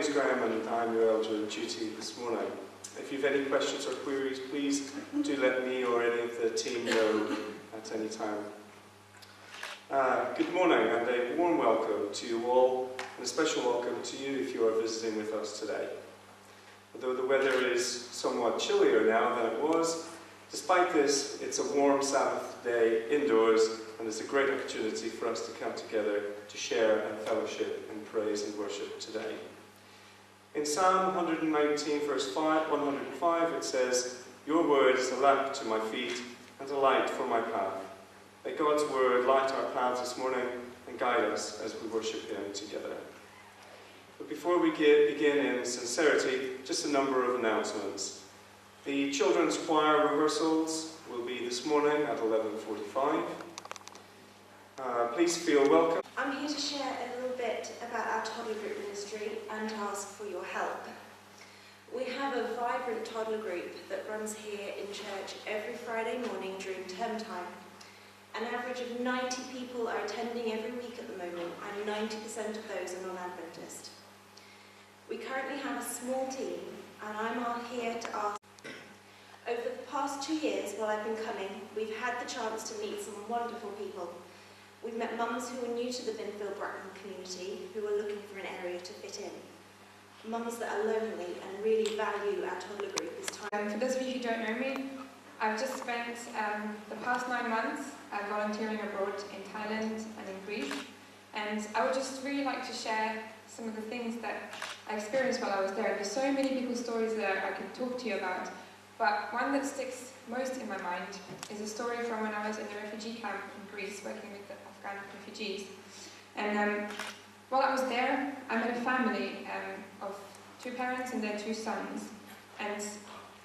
name's Graham and I'm your elder in duty this morning. If you've any questions or queries, please do let me or any of the team know at any time. Good morning and a warm welcome to you all, and a special welcome to you if you are visiting with us today. Although the weather is somewhat chillier now than it was, despite this, it's a warm Sabbath day indoors, and it's a great opportunity for us to come together to share and fellowship in praise and worship today. In Psalm 119, verse 105, it says, "Your word is a lamp to my feet and a light for my path." May God's word light our paths this morning and guide us as we worship Him together. But before we begin in sincerity, just a number of announcements. The children's choir rehearsals will be this morning at 11:45. Please feel welcome. I'm here to share a little bit about our toddler group ministry and to ask for your help. We have a vibrant toddler group that runs here in church every Friday morning during term time. An average of 90 people are attending every week at the moment, and 90% of those are non-Adventist. We currently have a small team, and I'm here to ask. Over the past 2 years while I've been coming, we've had the chance to meet some wonderful people. We've met mums who are new to the Binfield-Bracknell community, who are looking for an area to fit in. Mums that are lonely and really value our toddler group this time. For those of you who don't know me, I've just spent the past 9 months volunteering abroad in Thailand and in Greece, and I would just really like to share some of the things that I experienced while I was there. There's so many people's stories that I could talk to you about, but one that sticks most in my mind is a story from when I was in the refugee camp in Greece working with the Afghan refugees. And while I was there, I met a family of 2 parents and their 2 sons. And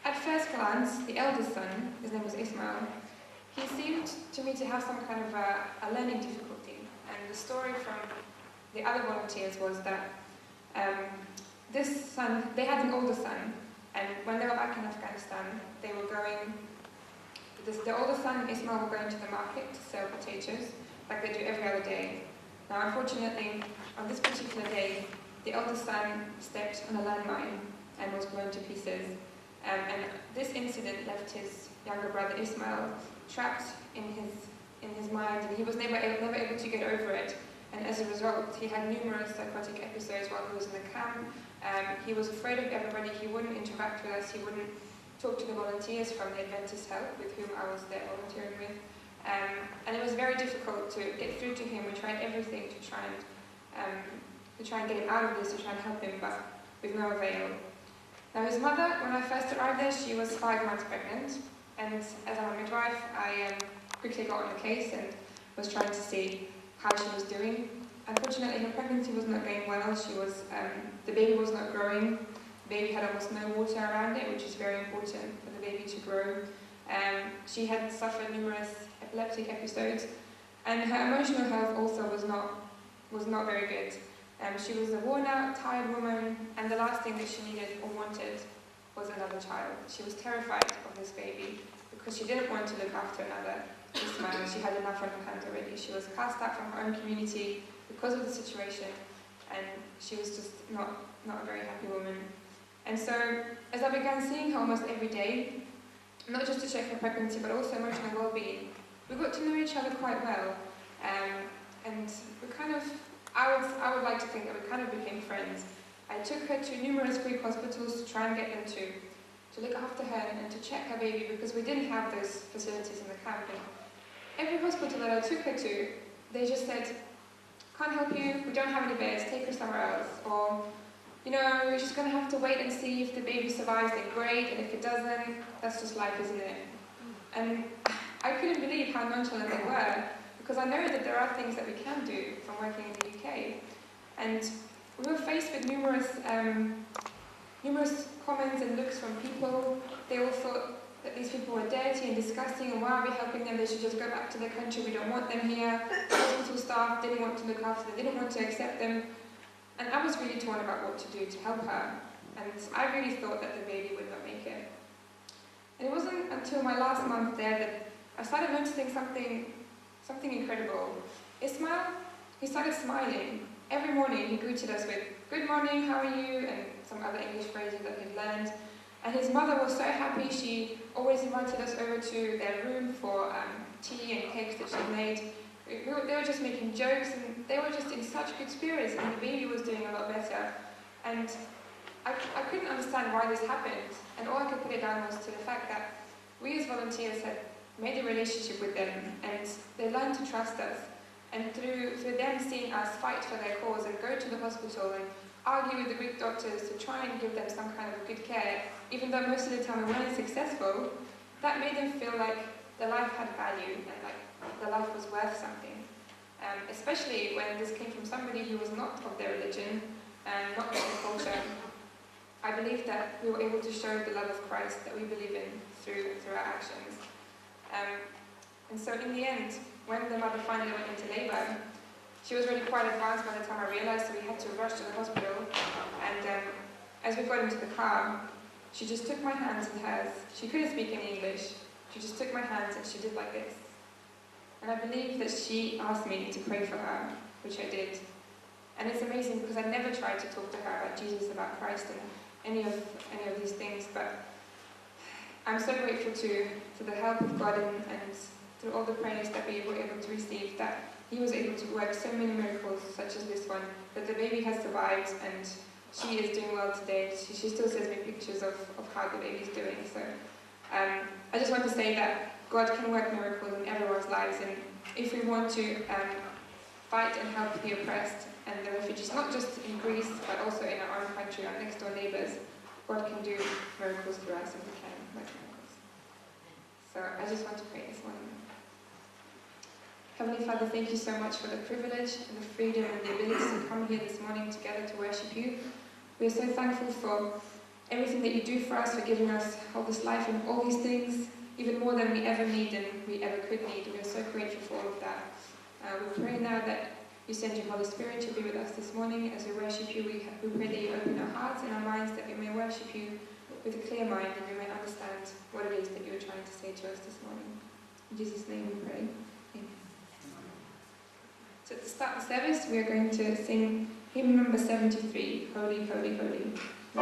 at first glance, the eldest son, his name was Ismail, he seemed to me to have some kind of a learning difficulty. And the story from the other volunteers was that this son, they had an older son, and when they were back in Afghanistan, they were going, the older son and Ismail were going to the market to sell potatoes, like they do every other day. Now, unfortunately, on this particular day, the elder son stepped on a landmine and was blown to pieces. And this incident left his younger brother Ismail trapped in his mind, and he was never able to get over it. And as a result, he had numerous psychotic episodes while he was in the camp. He was afraid of everybody. He wouldn't interact with us. He wouldn't talk to the volunteers from the Adventist Help, with whom I was there volunteering with. And it was very difficult to get through to him. We tried everything to try and get him out of this, to try and help him, but with no avail. Now, his mother, when I first arrived there, she was 5 months pregnant, and as I'm a midwife, I quickly got on the case and was trying to see how she was doing. Unfortunately, her pregnancy was not going well. The baby was not growing. The baby had almost no water around it, which is very important for the baby to grow. She had suffered numerous epileptic episodes, and her emotional health also was not very good. She was a worn-out, tired woman, and the last thing that she needed or wanted was another child. She was terrified of this baby because she didn't want to look after another Ismail. She had enough on her hands already. She was cast out from her own community because of the situation, and she was just not a very happy woman. And so, as I began seeing her almost every day, not just to check her pregnancy, but also emotional well-being, we got to know each other quite well, and we kind of, I would like to think that we kind of became friends. I took her to numerous Greek hospitals to try and get them to look after her and to check her baby, because we didn't have those facilities in the camp. And every hospital that I took her to, they just said, "Can't help you, we don't have any beds, take her somewhere else." Or, "You know, you're just going to have to wait and see if the baby survives, then great, and if it doesn't, that's just life, isn't it?" And I couldn't believe how nonchalant they were, because I know that there are things that we can do from working in the UK. And we were faced with numerous comments and looks from people. They all thought that these people were dirty and disgusting, and why are we helping them? They should just go back to their country, we don't want them here. The hospital staff didn't want to look after them, didn't want to accept them. And I was really torn about what to do to help her, and I really thought that the baby would not make it. And it wasn't until my last month there that I started noticing something incredible. Ismail, he started smiling every morning he greeted us with, "Good morning, how are you?" and some other English phrases that he'd learned. And his mother was so happy, she always invited us over to their room for tea and cakes that she made. They were just making jokes, and they were just in such good spirits, and the baby was doing a lot better. And I couldn't understand why this happened, and all I could put it down was to the fact that we as volunteers had made a relationship with them, and they learned to trust us. And through them seeing us fight for their cause and go to the hospital and argue with the Greek doctors to try and give them some kind of good care, even though most of the time we weren't successful, that made them feel like their life had value and like their life was worth something. Especially when this came from somebody who was not of their religion and not of their culture. I believe that we were able to show the love of Christ that we believe in through our actions. And so in the end, when the mother finally went into labour, she was already quite advanced by the time I realised, so we had to rush to the hospital. And as we got into the car, she just took my hands in hers. She couldn't speak any English. She just took my hands and she did like this. And I believe that she asked me to pray for her, which I did. And it's amazing because I never tried to talk to her about Jesus, about Christ, and any of these things, but I'm so grateful to the help of God and through all the prayers that we were able to receive, that He was able to work so many miracles, such as this one, that the baby has survived and she is doing well today. She still sends me pictures of how the baby's doing. So I just want to say that God can work miracles in everyone's lives, and if we want to fight and help the oppressed and the refugees, not just in Greece, but also in our own country, our next door neighbours, God can do miracles through us, and we can work miracles. So I just want to pray this morning. Heavenly Father, thank you so much for the privilege and the freedom and the ability to come here this morning together to worship you. We are so thankful for everything that you do for us, for giving us all this life and all these things, even more than we ever need and we ever could need. We are so grateful for all of that. We pray now that you send your Holy Spirit to be with us this morning as we worship you. We pray that you open our hearts and our minds, that we may worship you with a clear mind and we may understand what it is that you are trying to say to us this morning. In Jesus' name we pray. Amen. So to start the service, we are going to sing hymn number 73, Holy, Holy, Holy. Number 73. Oh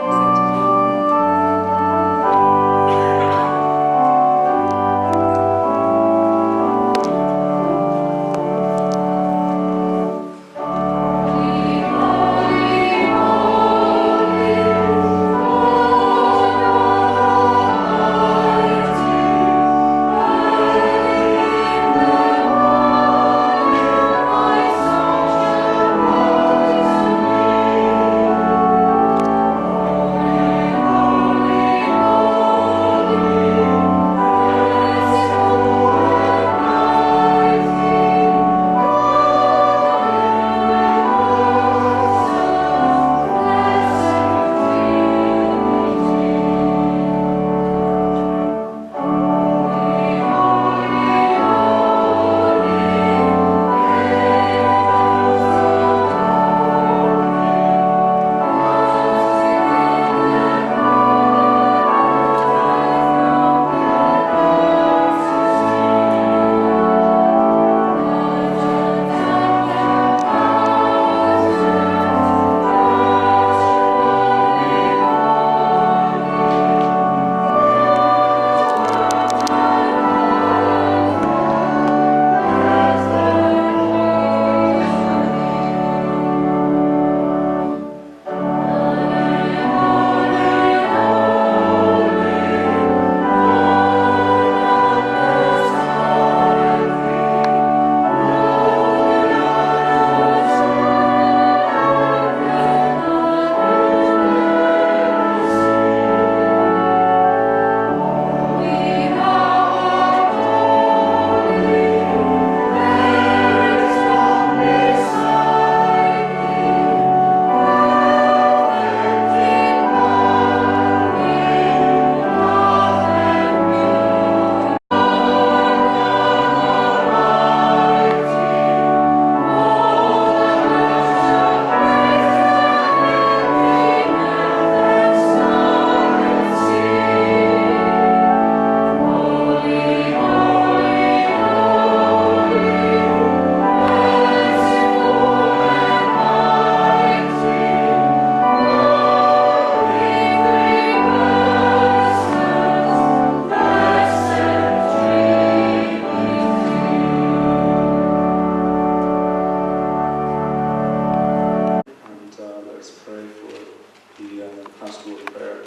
the pastoral prayer.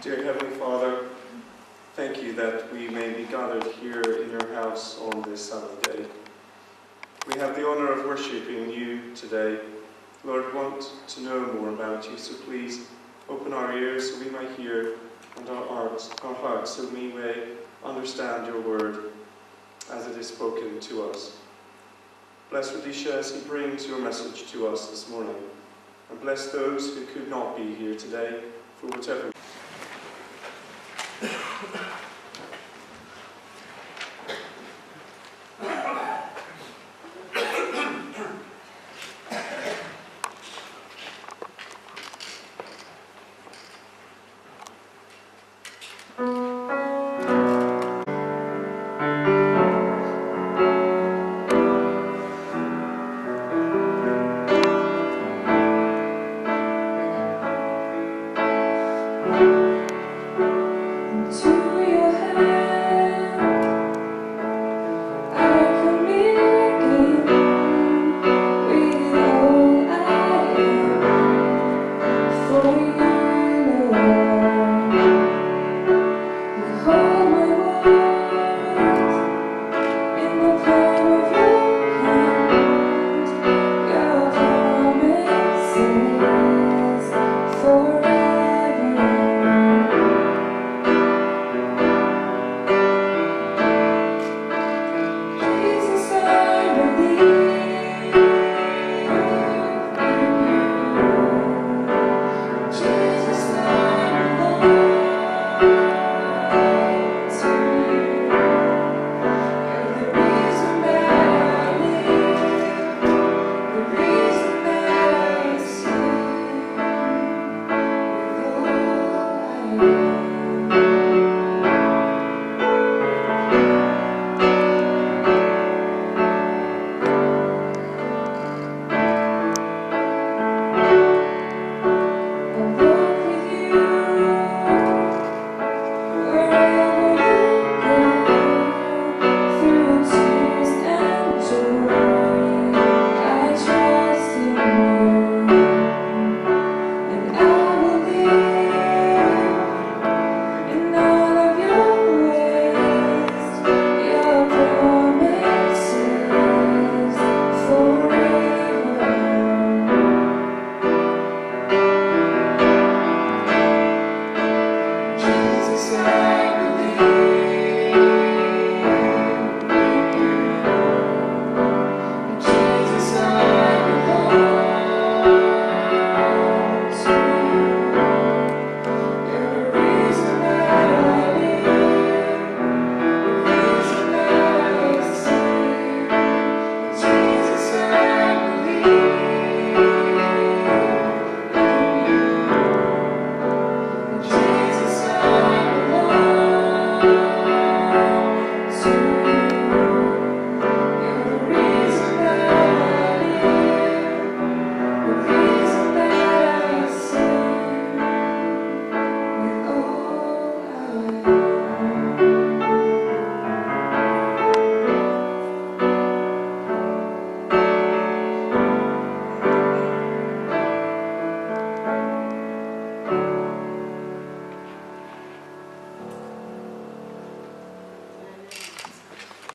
Dear Heavenly Father, thank you that we may be gathered here in your house on this Sabbath day. We have the honour of worshipping you today. Lord, we want to know more about you, so please open our ears so we might hear, and our hearts so we may understand your word as it is spoken to us. Bless Radisa as he brings your message to us this morning, and bless those who could not be here today for whatever.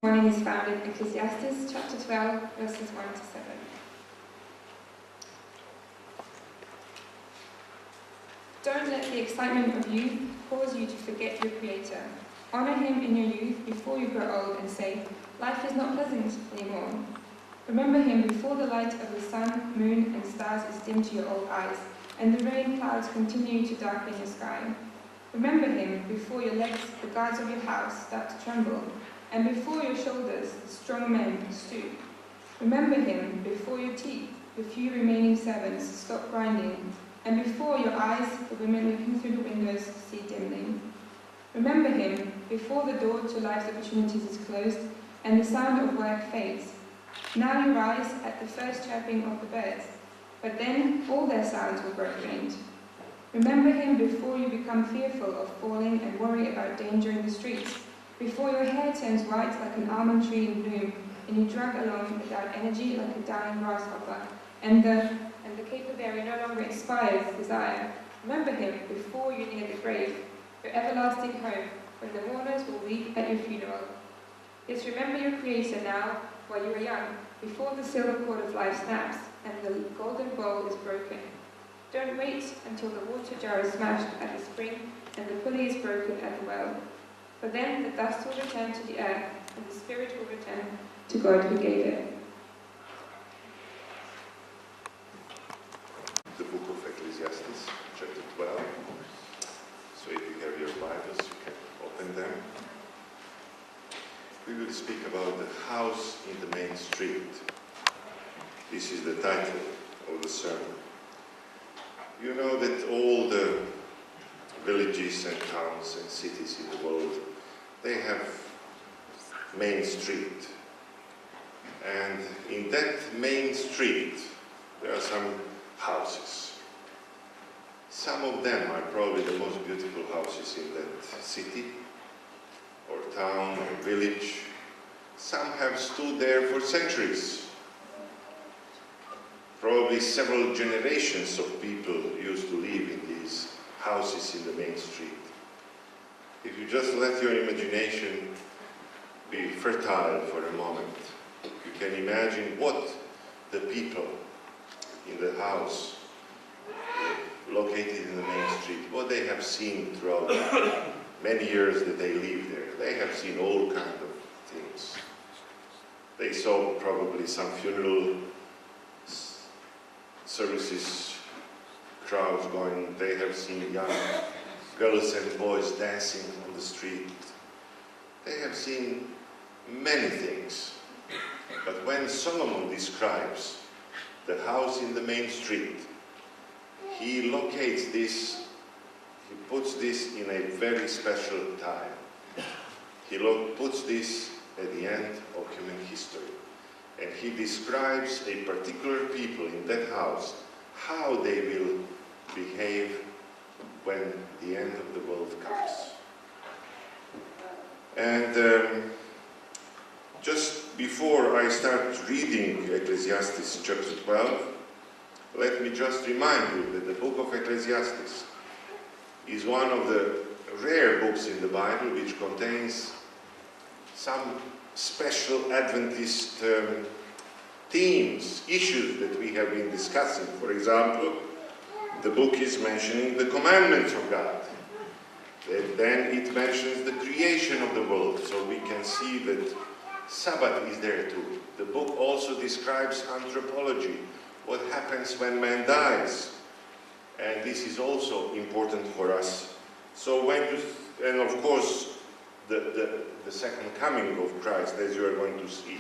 Morning is found in Ecclesiastes chapter 12, verses 1 to 7. Don't let the excitement of youth cause you to forget your Creator. Honor Him in your youth before you grow old and say, life is not pleasant anymore. Remember Him before the light of the sun, moon, and stars is dim to your old eyes, and the rain clouds continue to darken your sky. Remember Him before your legs, the guards of your house, start to tremble, and before your shoulders, strong men stoop. Remember Him before your teeth, the few remaining servants, stop grinding, and before your eyes, the women looking through the windows see dimly. Remember Him before the door to life's opportunities is closed, and the sound of work fades. Now you rise at the first chirping of the birds, but then all their sounds will grow faint. Remember Him before you become fearful of falling and worry about danger in the streets, before your hair turns white like an almond tree in bloom, and you drag along without energy like a dying grasshopper, and the caperberry no longer inspires desire. Remember him before you near the grave, your everlasting home, when the mourners will weep at your funeral. Yes, remember your Creator now, while you are young, before the silver cord of life snaps and the golden bowl is broken. Don't wait until the water jar is smashed at the spring and the pulley is broken at the well. For then the dust will return to the earth, and the spirit will return to God who gave it. The book of Ecclesiastes, chapter 12. So if you have your Bibles, you can open them. We will speak about the house in the main street. This is the title of the sermon. You know that all the villages and towns and cities in the world, they have main street. And in that main street, there are some houses. Some of them are probably the most beautiful houses in that city, or town, or village. Some have stood there for centuries. Probably several generations of people used to live in these houses in the main street. If you just let your imagination be fertile for a moment, you can imagine what the people in the house located in the main street, what they have seen throughout many years that they live there. They have seen all kinds of things. They saw probably some funeral services, crowds going. They have seen young girls and boys dancing on the street. They have seen many things. But when Solomon describes the house in the main street, he locates this, he puts this in a very special time. He puts this at the end of human history. And he describes a particular people in that house, how they will behave when the end of the world comes. And just before I start reading Ecclesiastes chapter 12, let me just remind you that the book of Ecclesiastes is one of the rare books in the Bible which contains some special Adventist themes, issues that we have been discussing. For example, the book is mentioning the commandments of God. Then it mentions the creation of the world, so we can see that Sabbath is there too. The book also describes anthropology, what happens when man dies. And this is also important for us. So and of course, the second coming of Christ, as you are going to see.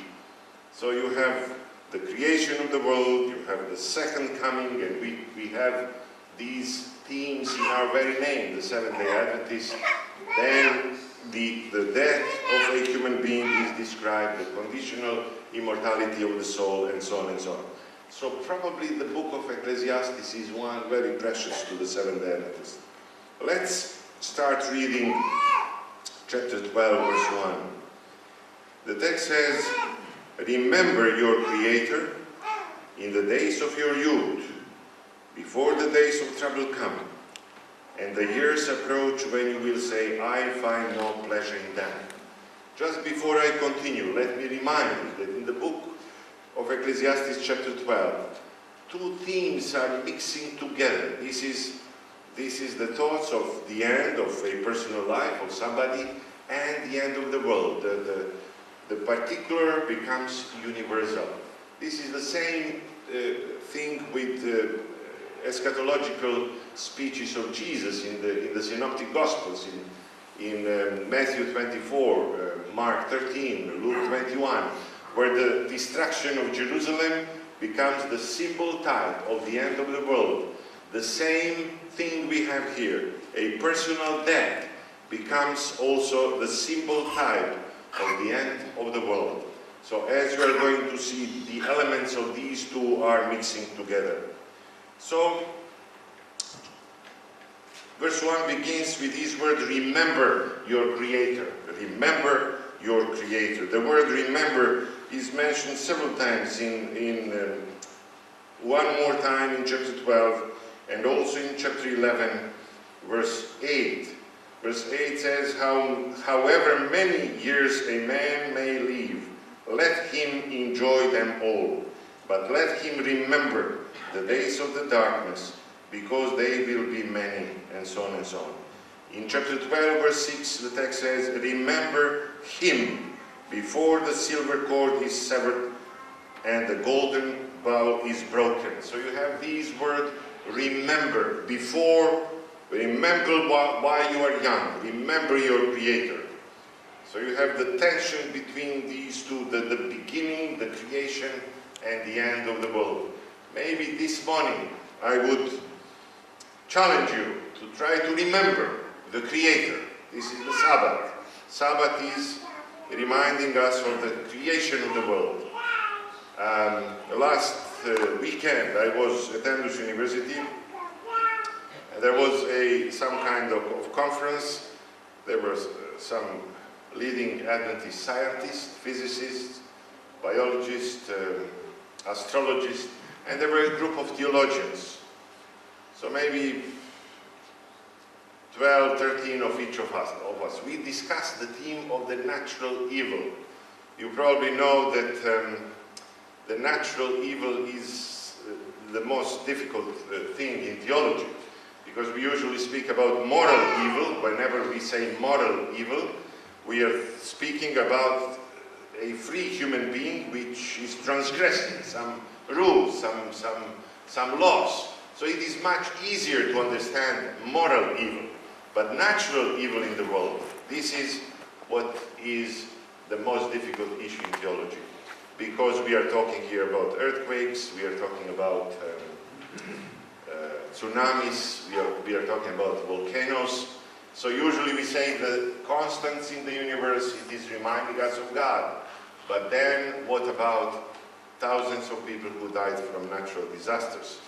So you have the creation of the world, you have the second coming, and we have these themes in our very name, the Seventh-day Adventist. Then the death of a human being is described, the conditional immortality of the soul, and so on and so on. So probably the book of Ecclesiastes is one very precious to the Seventh-day Adventists. Let's start reading chapter 12, verse 1. The text says, "Remember your Creator in the days of your youth, before the days of trouble come, and the years approach when you will say, I find no pleasure in them." Just before I continue, let me remind you that in the book of Ecclesiastes chapter 12, two themes are mixing together. This is the thoughts of the end of a personal life of somebody and the end of the world. The particular becomes universal. This is the same thing with eschatological speeches of Jesus in the Synoptic Gospels, in Matthew 24, Mark 13, Luke 21, where the destruction of Jerusalem becomes the symbol type of the end of the world. The same thing we have here, a personal death, becomes also the symbol type of the end of the world. So as you are going to see, the elements of these two are mixing together. So, verse 1 begins with this word, remember your Creator. Remember your Creator. The word remember is mentioned several times one more time in chapter 12, and also in chapter 11, verse 8. Verse 8 says, however many years a man may live, let him enjoy them all, but let him remember the days of the darkness, because they will be many, and so on and so on. In chapter 12, verse 6, the text says, remember him before the silver cord is severed and the golden bowl is broken. So you have these words, remember, before, remember while you are young, remember your Creator. So you have the tension between these two, the beginning, the creation, and the end of the world. Maybe this morning I would challenge you to try to remember the Creator. This is the Sabbath. Sabbath is reminding us of the creation of the world. Last weekend I was at Andrews University. There was some kind of conference. There were some leading Adventist scientists, physicists, biologists, astrologists, and there were a group of theologians. So maybe 12, 13 of each of us. We discussed the theme of the natural evil. You probably know that the natural evil is the most difficult thing in theology, because we usually speak about moral evil. Whenever we say moral evil, we are speaking about a free human being which is transgressing some rules, some laws. So it is much easier to understand moral evil. But natural evil in the world, this is what is the most difficult issue in theology. Because we are talking here about earthquakes, we are talking about tsunamis, we are talking about volcanoes. So usually we say the constants in the universe, it is reminding us of God. But then what about thousands of people who died from natural disasters?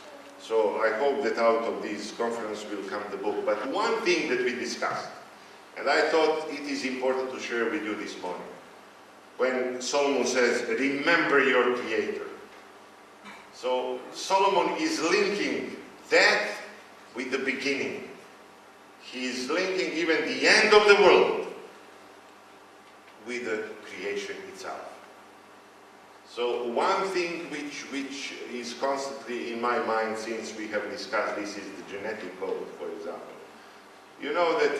So I hope that out of this conference will come the book. But one thing that we discussed, and I thought it is important to share with you this morning, when Solomon says, remember your Creator. So Solomon is linking that with the beginning. He is linking even the end of the world with the creation itself. So one thing which is constantly in my mind since we have discussed this is the genetic code, for example. You know that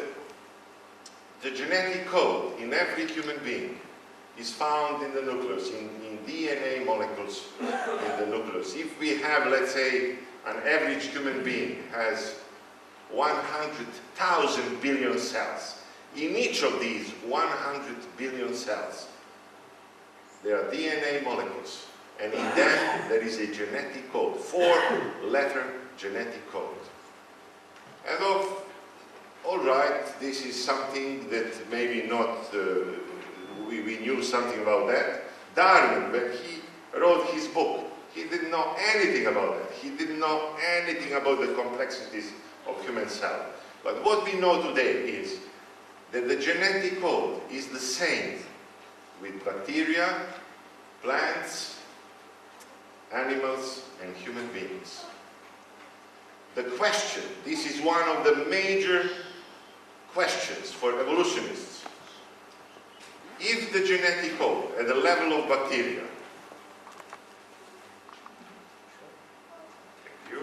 the genetic code in every human being is found in the nucleus, in DNA molecules in the nucleus. If we have, let's say, an average human being has 100,000 billion cells. In each of these 100 billion cells, there are DNA molecules, and in them there is a genetic code, 4-letter genetic code. And all right, this is something that maybe not, we knew something about that. Darwin, when he wrote his book, he didn't know anything about that. He didn't know anything about the complexities of human cell. But what we know today is that the genetic code is the same with bacteria, plants, animals, and human beings. The question, this is one of the major questions for evolutionists. If the genetic code at the level of bacteria, thank you,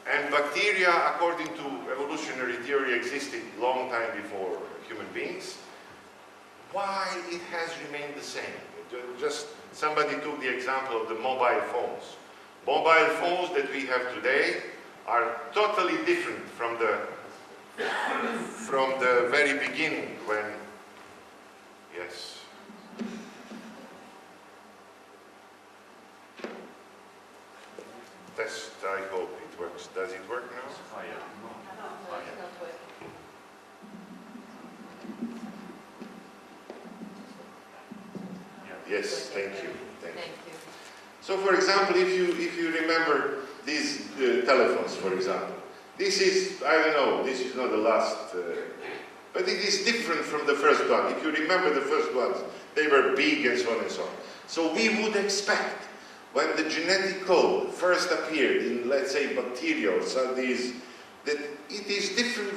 and bacteria, according to evolutionary theory, existed long time before human beings, why it has remained the same? Just somebody took the example of the mobile phones. Mobile phones that we have today are totally different from the very beginning when, yes. Test, I hope it works. Does it work now? Oh, yeah. No, it's not working. Yes, thank you. Thank you. Thank you. So, for example, if you remember these telephones, for example, this is, I don't know, this is not the last, but it is different from the first one. If you remember the first ones, they were big and so on and so on. So we would expect when the genetic code first appeared in, let's say, bacteria or some these, that it is different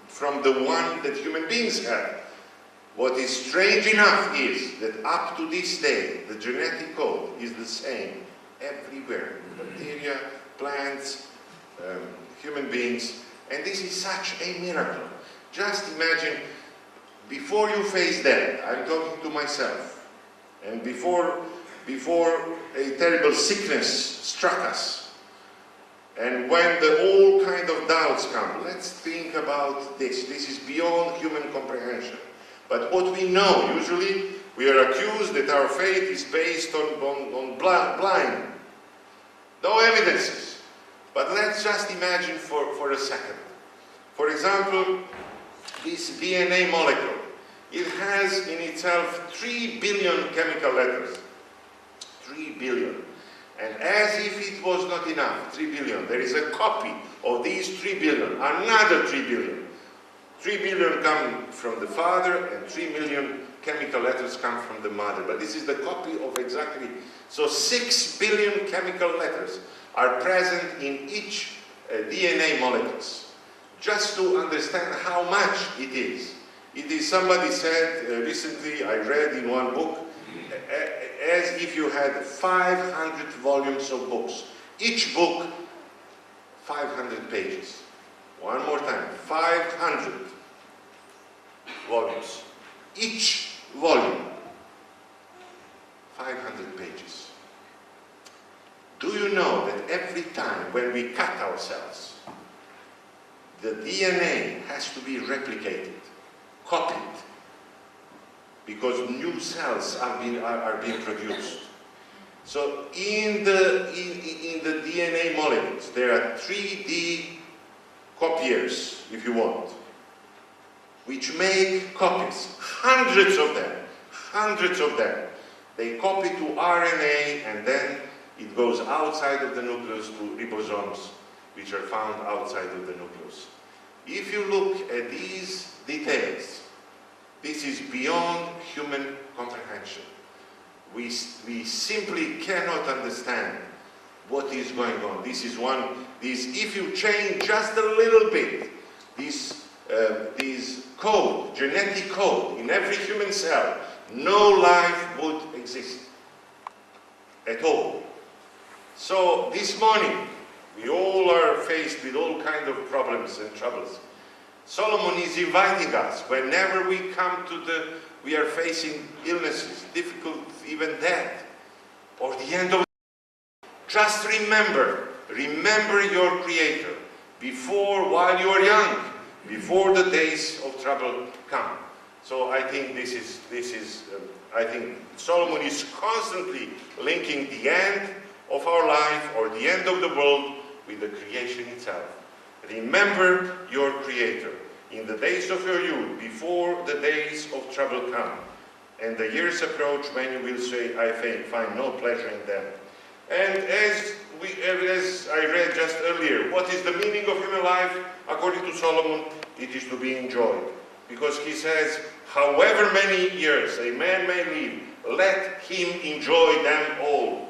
from the one that human beings have. What is strange enough is that up to this day, the genetic code is the same everywhere. Bacteria, plants, human beings, and this is such a miracle. Just imagine, before you face death, I'm talking to myself, and before a terrible sickness struck us, and when all kind of doubts come, let's think about this. This is beyond human comprehension. But what we know, usually, we are accused that our faith is based on blind, no evidences. But let's just imagine for a second. For example, this DNA molecule, it has in itself 3 billion chemical letters. 3 billion. And as if it was not enough, 3 billion, there is a copy of these 3 billion, another 3 billion. 3 billion come from the father, and 3 million chemical letters come from the mother. But this is the copy of exactly, so 6 billion chemical letters are present in each DNA molecules. Just to understand how much it is. It is, somebody said recently, I read in one book, as if you had 500 volumes of books. Each book, 500 pages. One more time, 500 volumes. Each volume, 500 pages. Do you know that every time when we cut ourselves, the DNA has to be replicated, copied, because new cells are being produced. So in the DNA molecules, there are 3D copiers, if you want, which make copies, hundreds of them. They copy to RNA, and then it goes outside of the nucleus to ribosomes, which are found outside of the nucleus. If you look at these details, this is beyond human comprehension. We simply cannot understand what is going on. This is if you change just a little bit, this code, genetic code in every human cell, no life would exist at all. So this morning, we all are faced with all kinds of problems and troubles. Solomon is inviting us, whenever we come to we are facing illnesses, difficult, even death, or the end of just remember your Creator while you are young, before the days of trouble come. So I think I think Solomon is constantly linking the end of our life or the end of the world with the creation itself. Remember your Creator in the days of your youth, before the days of trouble come, and the years approach when you will say, I find no pleasure in them. And as I read just earlier, what is the meaning of human life? According to Solomon, it is to be enjoyed. Because he says, however many years a man may live, let him enjoy them all.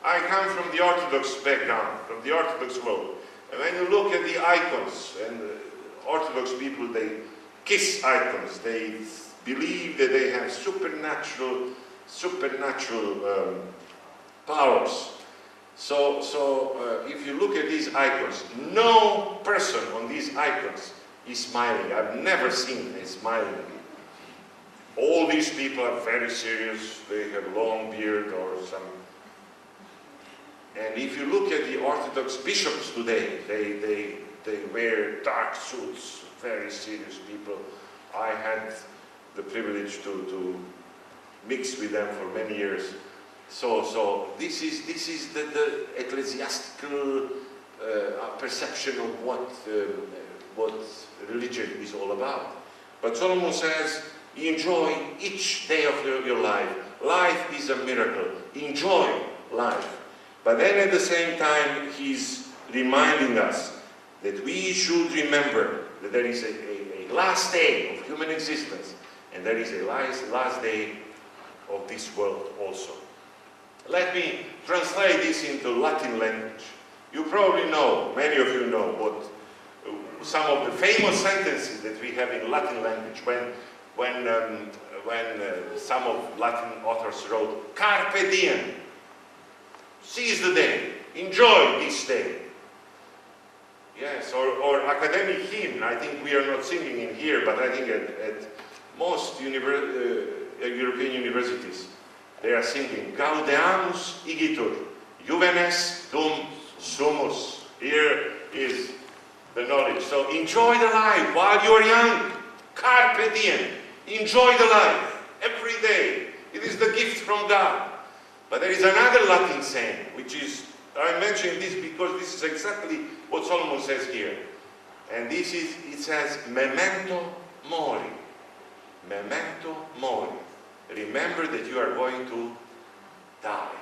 I come from the Orthodox background, from the Orthodox world. And when you look at the icons, and Orthodox people, they kiss icons. They believe that they have supernatural powers. So if you look at these icons, no person on these icons is smiling. I've never seen a smiling people. All these people are very serious. They have long beard or some. And if you look at the Orthodox bishops today, they wear dark suits, very serious people. I had the privilege to mix with them for many years. So this is the ecclesiastical perception of what religion is all about. But Solomon says, enjoy each day of your life. Life is a miracle. Enjoy life. But then at the same time, he's reminding us that we should remember that there is a last day of human existence, and there is a last day of this world also. Let me translate this into Latin language. You probably know, many of you know, what some of the famous sentences that we have in Latin language when some of Latin authors wrote, "Carpe diem," seize the day, enjoy this day. Yes, or academic hymn. I think we are not singing in here, but I think at most European universities they are singing, "Gaudeamus igitur, juvenes dum sumus." Here is the knowledge. So enjoy the life while you are young. Carpe diem. Enjoy the life every day. It is the gift from God. But there is another Latin saying, which is, I mention this because this is exactly what Solomon says here. And this is, it says, memento mori. Memento mori. Remember that you are going to die.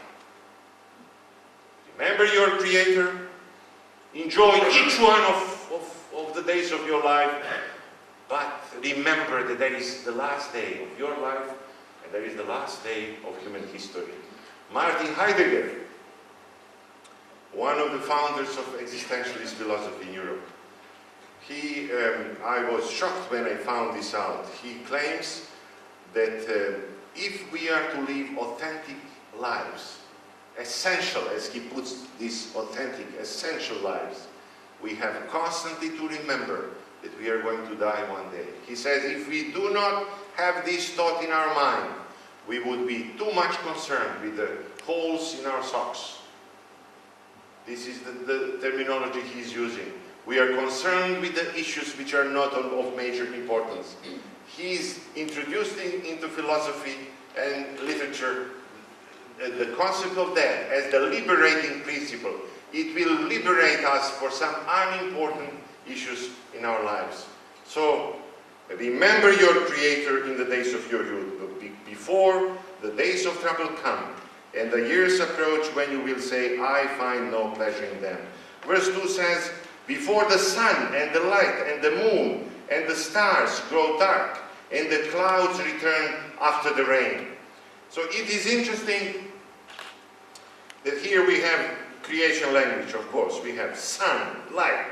Remember your Creator. Enjoy each one of the days of your life. But remember that there is the last day of your life and there is the last day of human history. Martin Heidegger, one of the founders of existentialist philosophy in Europe, I was shocked when I found this out. He claims that if we are to live authentic lives, essential, as he puts this, authentic, essential lives, we have constantly to remember that we are going to die one day. He says if we do not have this thought in our mind, we would be too much concerned with the holes in our socks. This is the terminology he's using. We are concerned with the issues which are not of major importance. He's introducing into philosophy and literature the concept of death as the liberating principle. It will liberate us for some unimportant issues in our lives. So, remember your Creator in the days of your youth, before the days of trouble come, and the years approach when you will say, I find no pleasure in them. Verse 2 says, before the sun and the light and the moon and the stars grow dark, and the clouds return after the rain. So it is interesting that here we have creation language, of course. We have sun, light,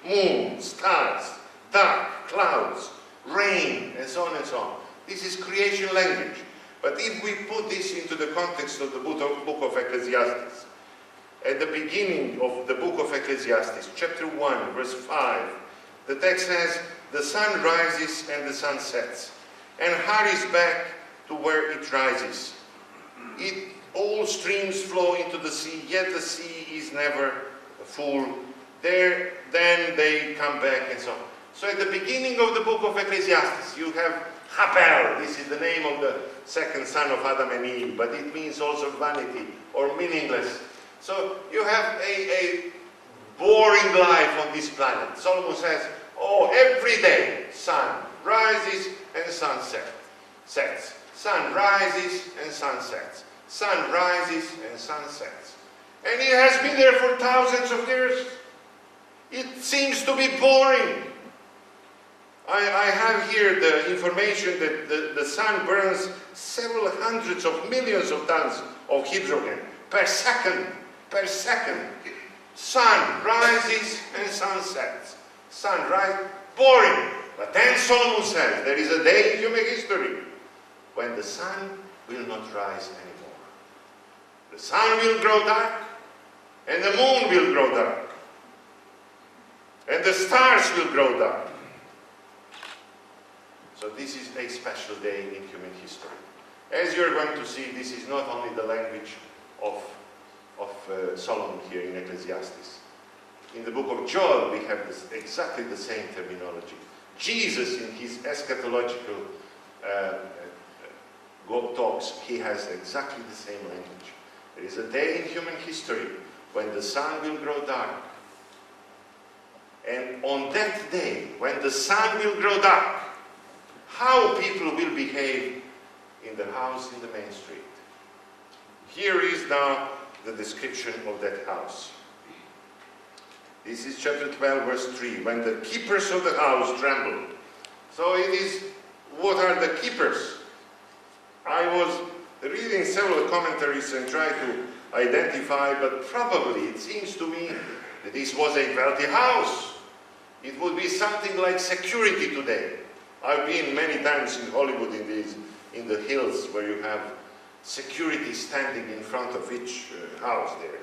moon, stars, dark, clouds, rain, and so on and so on. This is creation language. But if we put this into the context of the book of Ecclesiastes, at the beginning of the book of Ecclesiastes, chapter 1, verse 5, the text says, the sun rises and the sun sets, and hurries back to where it rises. All streams flow into the sea, yet the sea is never full. Then they come back and so on. So at the beginning of the book of Ecclesiastes, you have Habel. This is the name of the second son of Adam and Eve, but it means also vanity or meaningless. So you have a boring life on this planet. Solomon says, oh, every day sun rises and sun sets. Sun rises and sun sets. Sun rises and sun sets. And it has been there for thousands of years. It seems to be boring. I have here the information that the sun burns several hundreds of millions of tons of hydrogen per second. Sun rises and sun sets. Sun rises, boring. But then Solomon says there is a day in human history when the sun will not rise anymore. The sun will grow dark, and the moon will grow dark, and the stars will grow dark. So this is a special day in human history. As you're going to see, this is not only the language of Solomon here in Ecclesiastes. In the book of Joel, we have exactly the same terminology. Jesus, in his eschatological talks, he has exactly the same language. There is a day in human history when the sun will grow dark. And on that day, when the sun will grow dark, how people will behave in the house in the main street. Here is now the description of that house. This is chapter 12, verse 3. When the keepers of the house trembled. So it is, what are the keepers? I was reading several commentaries and try to identify, but probably it seems to me that this was a wealthy house. It would be something like security today. I've been many times in Hollywood in the hills where you have security standing in front of each house there.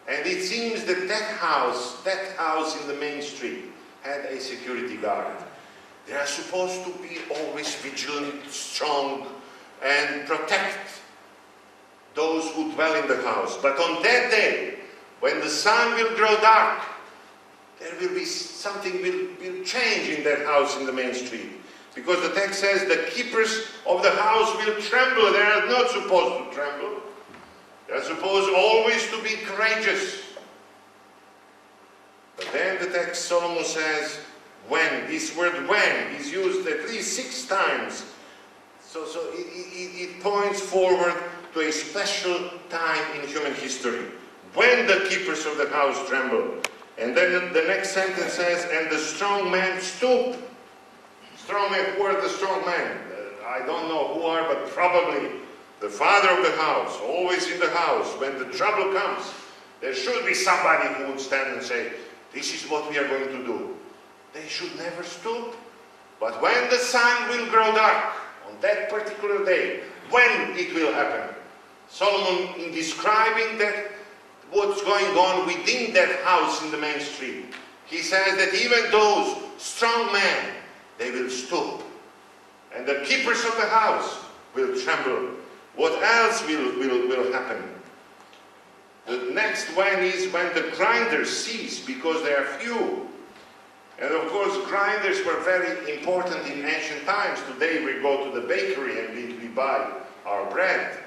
And it seems that that house in the main street had a security guard. They are supposed to be always vigilant, strong, and protect those who dwell in the house. But on that day, when the sun will grow dark, there will be something will change in that house in the main street. Because the text says the keepers of the house will tremble. They are not supposed to tremble. They are supposed always to be courageous. But then the text, Solomon says, when. This word when is used at least 6 times. So it points forward to a special time in human history. When the keepers of the house tremble. And then the next sentence says, and the strong man stoop. Strong man, who are the strong men? I don't know who are, but probably the father of the house, always in the house. When the trouble comes, there should be somebody who would stand and say, this is what we are going to do. They should never stoop. But when the sun will grow dark, on that particular day, when it will happen, Solomon, in describing that, what's going on within that house in the main street, he says that even those strong men, they will stoop. And the keepers of the house will tremble. What else will happen? The next one is when the grinders cease, because they are few. And of course, grinders were very important in ancient times. Today we go to the bakery and we buy our bread.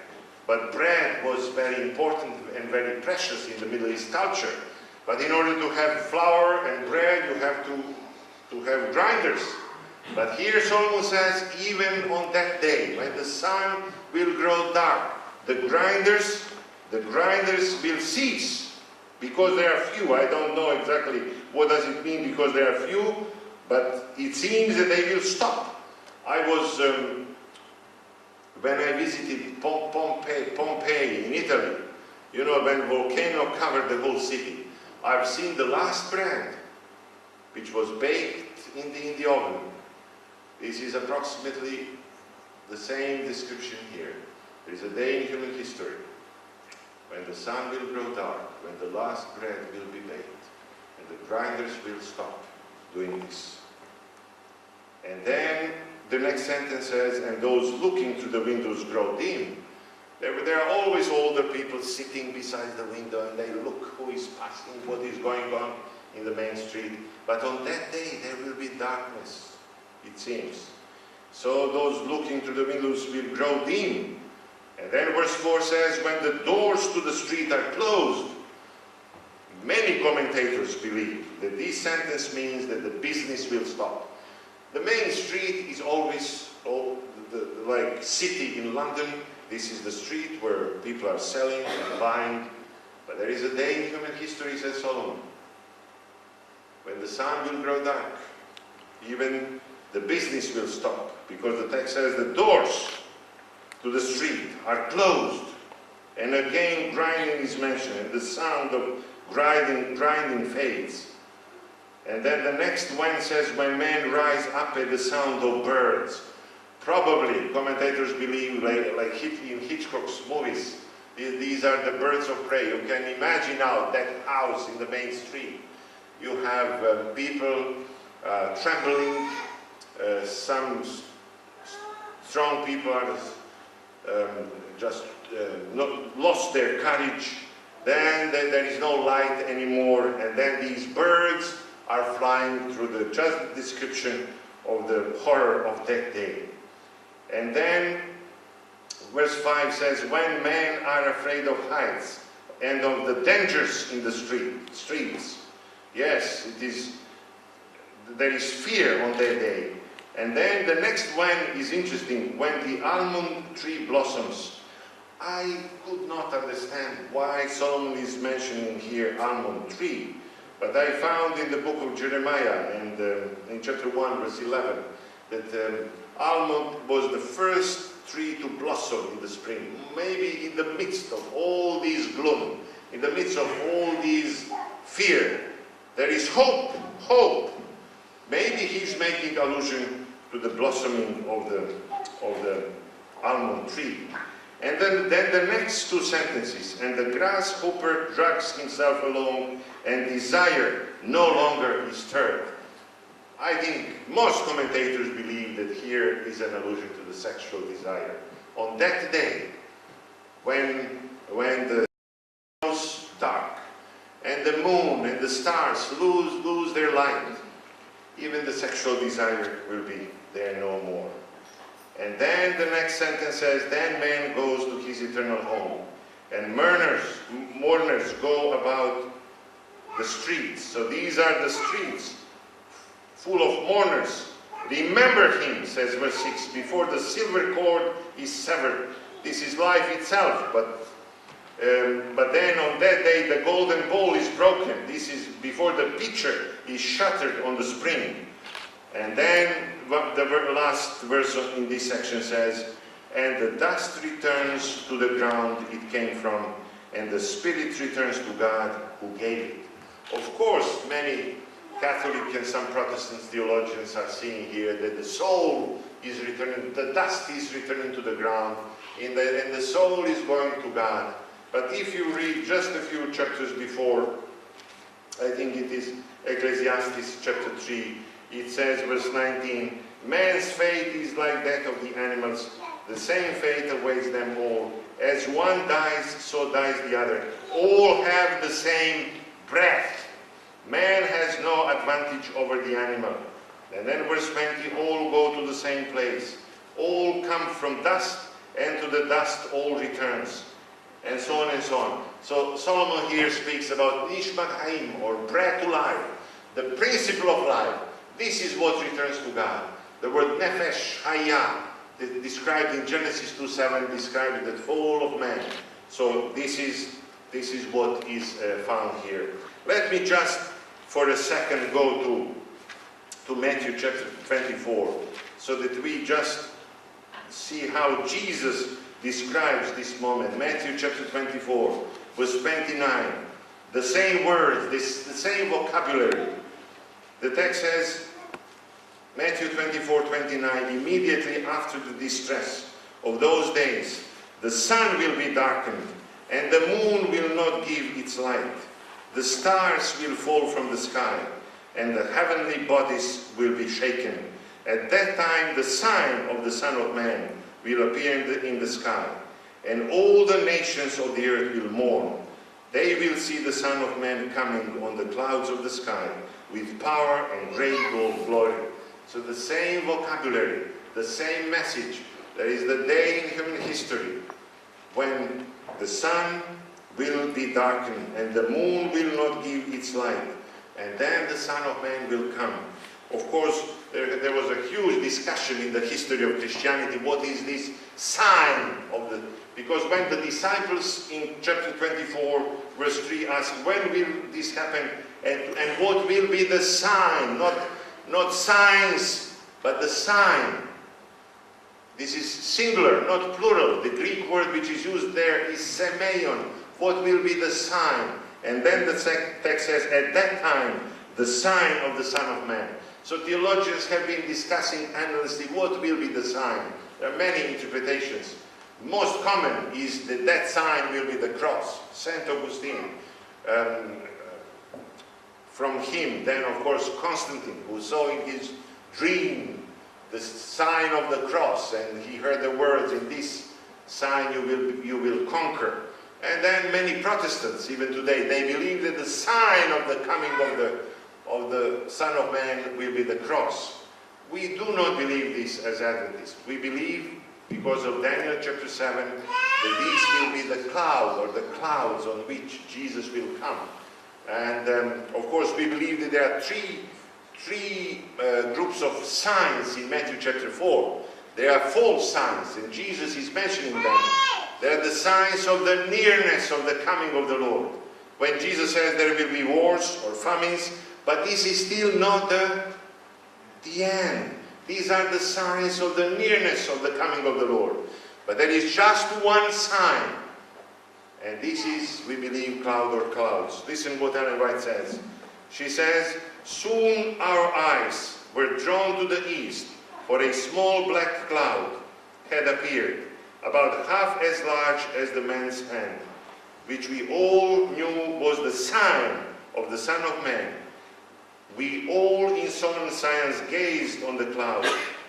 But bread was very important and very precious in the Middle East culture. But in order to have flour and bread, you have to have grinders. But here Solomon says, even on that day, when the sun will grow dark, the grinders will cease, because they are few. I don't know exactly what does it mean because they are few, but it seems that they will stop. I was, when I visited Pompeii in Italy, you know, when volcano covered the whole city, I've seen the last bread, which was baked in the oven. This is approximately the same description here. There is a day in human history when the sun will grow dark, when the last bread will be baked, and the grinders will stop doing this. And then the next sentence says, and those looking through the windows grow dim. There are always older people sitting beside the window, and they look who is passing, what is going on in the main street. But on that day there will be darkness, it seems. So those looking through the windows will grow dim. And then verse 4 says, when the doors to the street are closed. Many commentators believe that this sentence means that the business will stop. The main street is always like city in London. This is the street where people are selling and buying. But there is a day in human history, says Solomon, when the sun will grow dark. Even the business will stop, because the text says the doors to the street are closed. And again grinding is mentioned, and the sound of grinding fades. And then the next one says, when men rise up at the sound of birds. Probably, commentators believe, like in Hitchcock's movies, these are the birds of prey. You can imagine now that house in the main street. You have people trembling, some strong people are lost their courage. Then there is no light anymore, and then these birds are flying through the just description of the horror of that day. And then verse 5 says, when men are afraid of heights and of the dangers in the streets. Yes, there is fear on that day. And then the next one is interesting, when the almond tree blossoms. I could not understand why Solomon is mentioning here almond tree, but I found in the book of Jeremiah, and in chapter 1 verse 11, that almond was the first tree to blossom in the spring. Maybe in the midst of all this gloom, in the midst of all this fear, there is hope, hope. Maybe he's making allusion to the blossoming of the almond tree. And then the next two sentences, and the grasshopper drags himself along, and desire no longer is stirred. I think most commentators believe that here is an allusion to the sexual desire. On that day, when the grows dark, and the moon and the stars lose their light, even the sexual desire will be there no more. And then the next sentence says, then man goes to his eternal home, and mourners go about the streets. So these are the streets full of mourners. Remember him, says verse 6, before the silver cord is severed. This is life itself, but then on that day the golden bowl is broken. This is before the pitcher is shattered on the spring. And then the last verse in this section says, and the dust returns to the ground it came from, and the spirit returns to God who gave it. Of course, many Catholic and some Protestant theologians are seeing here that the soul is returning, the dust is returning to the ground, and the soul is going to God. But if you read just a few chapters before, I think it is Ecclesiastes chapter 3, it says, verse 19, man's fate is like that of the animals, the same fate awaits them all. As one dies, so dies the other. All have the same breath. Man has no advantage over the animal. And then verse 20, all go to the same place. All come from dust, and to the dust all returns. And so on and so on. So Solomon here speaks about Nishmat Haim, or breath to life, the principle of life. This is what returns to God. The word Nefesh Hayah, described in Genesis 2:7, describes the fall of man. So this is what is found here. Let me just for a second go to Matthew chapter 24, so that we just see how Jesus describes this moment. Matthew chapter 24, verse 29. The same words, the same vocabulary. The text says, Matthew 24:29, immediately after the distress of those days, the sun will be darkened, and the moon will not give its light. The stars will fall from the sky, and the heavenly bodies will be shaken. At that time, the sign of the Son of Man will appear in the sky, and all the nations of the earth will mourn. They will see the Son of Man coming on the clouds of the sky with power and great glory. So the same vocabulary, the same message. There is the day in human history when the sun will be darkened and the moon will not give its light, and then the Son of Man will come. Of course, there was a huge discussion in the history of Christianity. What is this sign of the... Because when the disciples in chapter 24, verse 3 ask, when will this happen? And what will be the sign? Not signs, but the sign. This is singular, not plural. The Greek word which is used there is semeion. What will be the sign? And then the text says, at that time, the sign of the Son of Man. So theologians have been discussing endlessly what will be the sign. There are many interpretations. Most common is that sign will be the cross. Saint Augustine. From him, then of course Constantine, who saw in his dream the sign of the cross, and he heard the words, in this sign you will conquer. And then many Protestants, even today, they believe that the sign of the coming of the Son of Man will be the cross. We do not believe this as Adventists. We believe, because of Daniel chapter 7, that this will be the cloud, or the clouds on which Jesus will come. And of course we believe that there are three groups of signs in Matthew chapter 4. There are false signs, and Jesus is mentioning them. There are the signs of the nearness of the coming of the Lord. When Jesus says there will be wars or famines, but this is still not the end. These are the signs of the nearness of the coming of the Lord. But there is just one sign. And this is, we believe, cloud or clouds. Listen what Ellen White says. She says, soon our eyes were drawn to the east, for a small black cloud had appeared, about half as large as the man's hand, which we all knew was the sign of the Son of Man. We all in solemn silence gazed on the cloud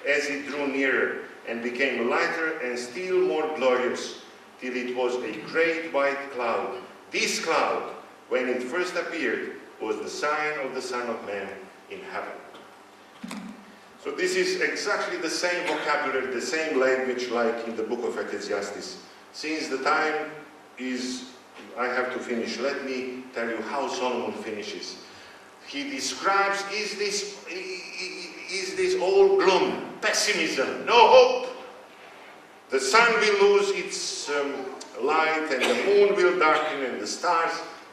as it drew nearer and became lighter and still more glorious, till it was a great white cloud. This cloud, when it first appeared, was the sign of the Son of Man in heaven. So this is exactly the same vocabulary, the same language like in the book of Ecclesiastes. Since the time is, I have to finish, let me tell you how Solomon finishes. He describes, is this all gloom, pessimism, no hope? The sun will lose its light and the moon will darken and the stars.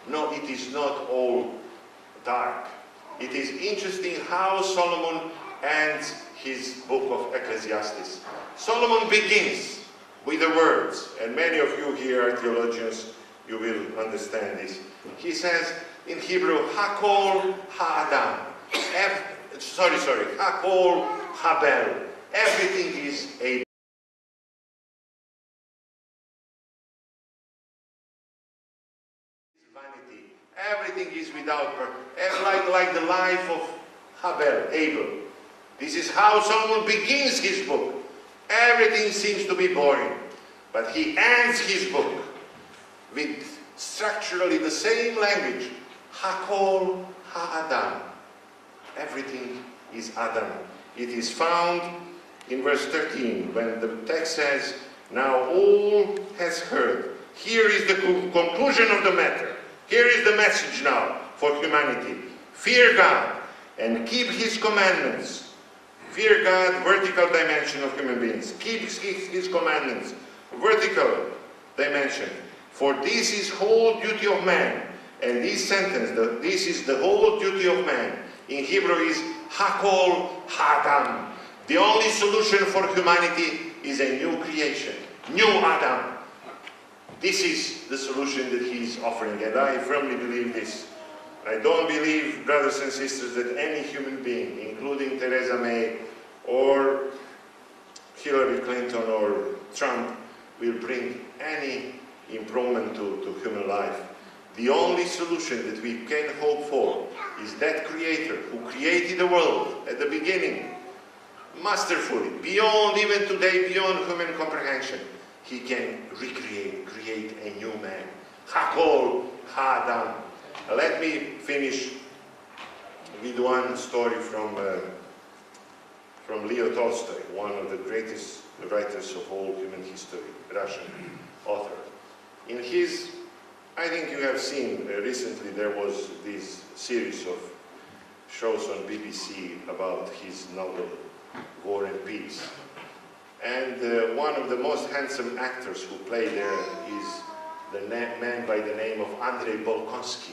No, it is not all dark. It is interesting how Solomon ends his book of Ecclesiastes. Solomon begins with the words, and many of you here are theologians, you will understand this. He says in Hebrew, Hakol Ha'adam. Hakol Habel. Everything is a vanity. Everything is without purpose. Like the life of Abel. This is how Solomon begins his book. Everything seems to be boring. But he ends his book with structurally the same language. Hakol Ha'adam. Everything is Adam. It is found in verse 13 when the text says, now all has heard. Here is the conclusion of the matter. Here is the message now for humanity. Fear God and keep His commandments. Fear God, vertical dimension of human beings. Keep His commandments, vertical dimension. For this is whole duty of man. And this sentence, this is the whole duty of man, in Hebrew is Hakol Ha'adam. The only solution for humanity is a new creation, new Adam. This is the solution that he is offering, and I firmly believe this. I don't believe, brothers and sisters, that any human being, including Theresa May or Hillary Clinton or Trump, will bring any improvement to human life. The only solution that we can hope for is that Creator who created the world at the beginning, masterfully, beyond even today, beyond human comprehension. He can create a new man. Hakol Ha'adam. Let me finish with one story from Leo Tolstoy, one of the greatest writers of all human history, Russian author. In his, I think you have seen recently there was this series of shows on BBC about his novel War and Peace. And one of the most handsome actors who played there is the man by the name of Andrei Bolkonsky.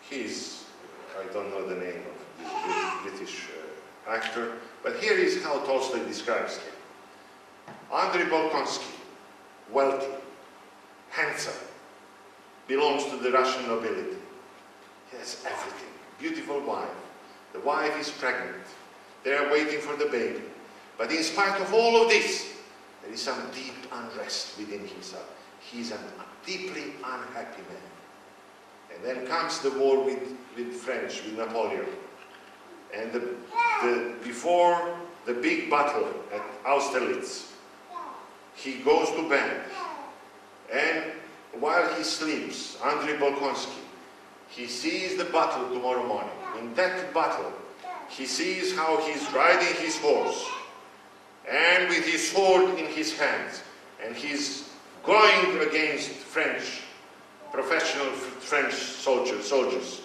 He's, I don't know the name of this British actor, but here is how Tolstoy describes him. Andrei Bolkonsky, wealthy, handsome, belongs to the Russian nobility. He has everything. Beautiful wife. The wife is pregnant. They are waiting for the baby. But in spite of all of this, there is some deep unrest within himself. He is a deeply unhappy man. And then comes the war with French, with Napoleon. And before the big battle at Austerlitz, he goes to bed. And while he sleeps, Andrei Bolkonsky, he sees the battle tomorrow morning. In that battle, he sees how he's riding his horse and with his sword in his hands, and he's going against professional French soldiers.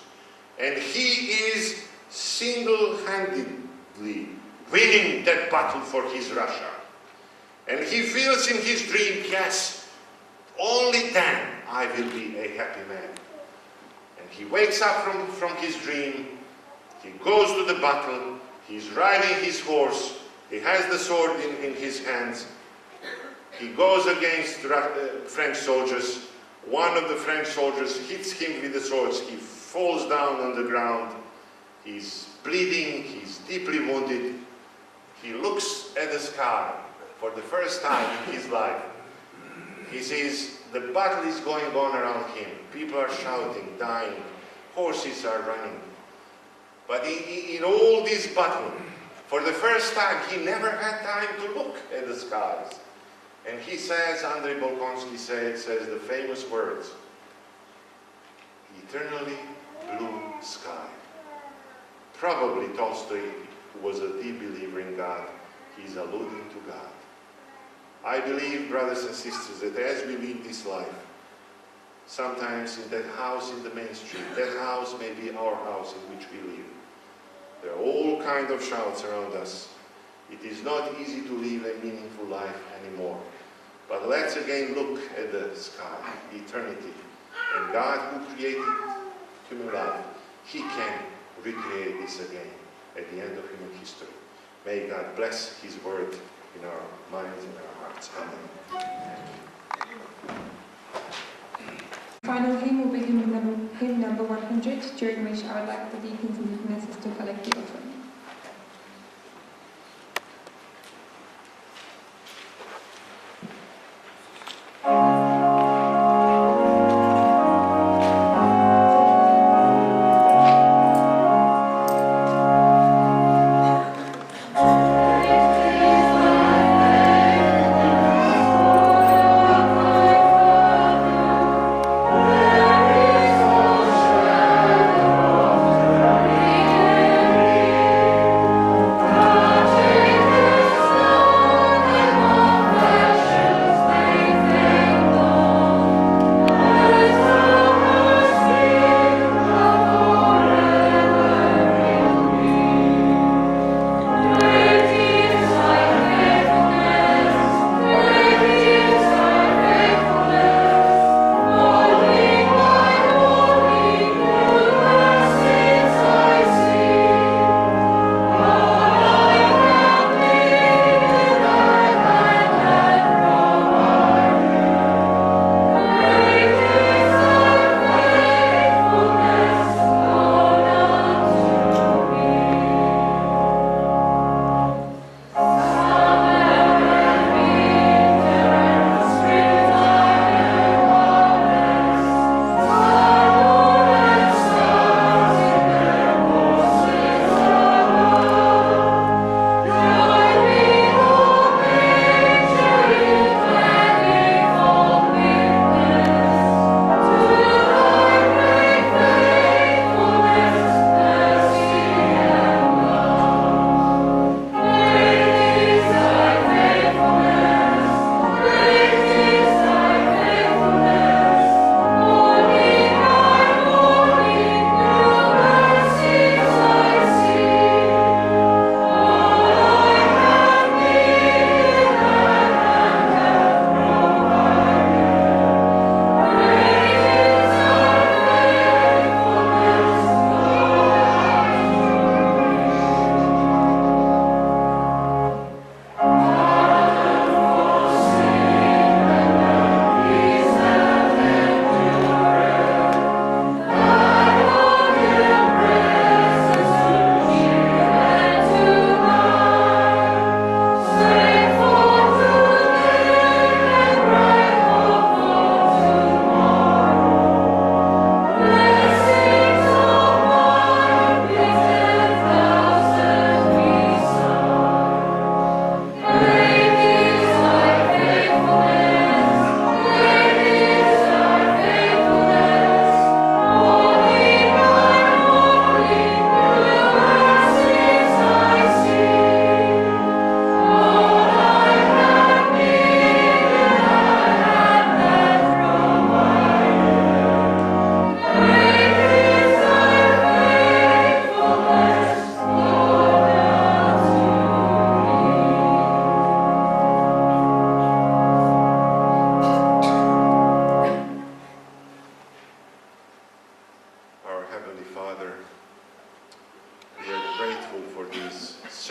And he is single-handedly winning that battle for his Russia. And he feels in his dream, yes, only then I will be a happy man. And he wakes up from his dream, he goes to the battle, He's riding his horse. He has the sword in his hands. He goes against French soldiers. One of the French soldiers hits him with the swords. He falls down on the ground. He's bleeding. He's deeply wounded. He looks at the sky for the first time in his life. He sees the battle is going on around him. People are shouting, dying. Horses are running. But in all this battle, for the first time, he never had time to look at the skies. And he says, Andrei Bolkonsky says the famous words, eternally blue sky. Probably Tolstoy, who was a deep believer in God, he's alluding to God. I believe, brothers and sisters, that as we live this life, sometimes in that house in the main street, that house may be our house in which we live. There are all kinds of shouts around us. It is not easy to live a meaningful life anymore. But let's again look at the sky, eternity. And God who created human life, He can recreate this again at the end of human history. May God bless His word in our minds and our hearts. Amen. Final hymn will be hymn number 100, during which I would like the deacons and deaconesses to collect the offering.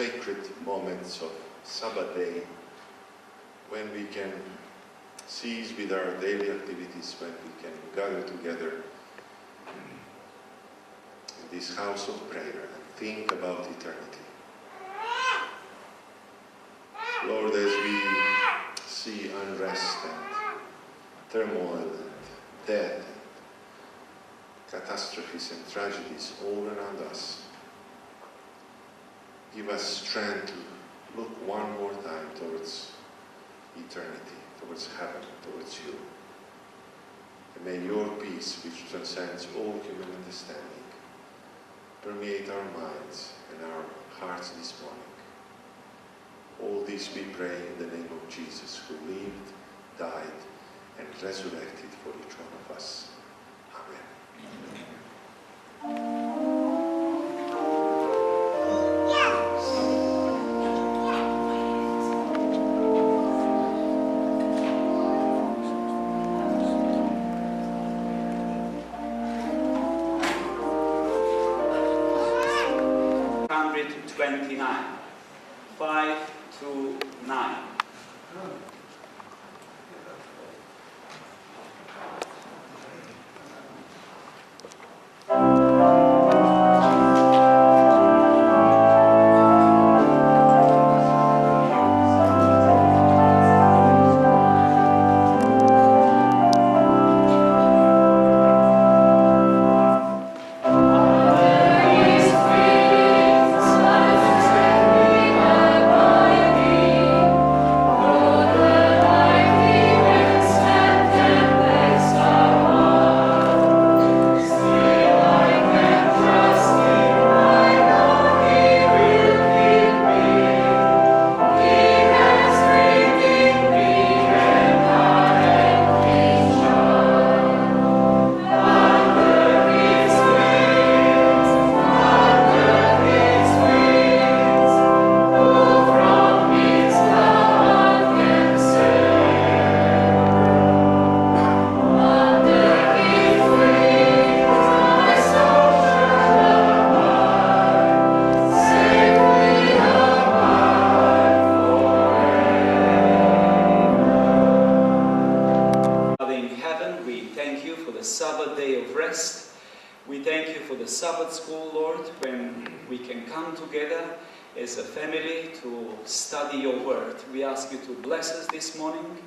sacred moments of Sabbath day, when we can cease with our daily activities, when we can gather together in this house of prayer and think about eternity. Lord, as we see unrest and turmoil and death and catastrophes and tragedies all around us, give us strength to look one more time towards eternity, towards heaven, towards you. And may your peace, which transcends all human understanding, permeate our minds and our hearts this morning. All this we pray in the name of Jesus, who lived, died, and resurrected for each one of us. Amen. $129. 5 to 9. We thank you for the Sabbath school, Lord, when we can come together as a family to study your word. We ask you to bless us this morning.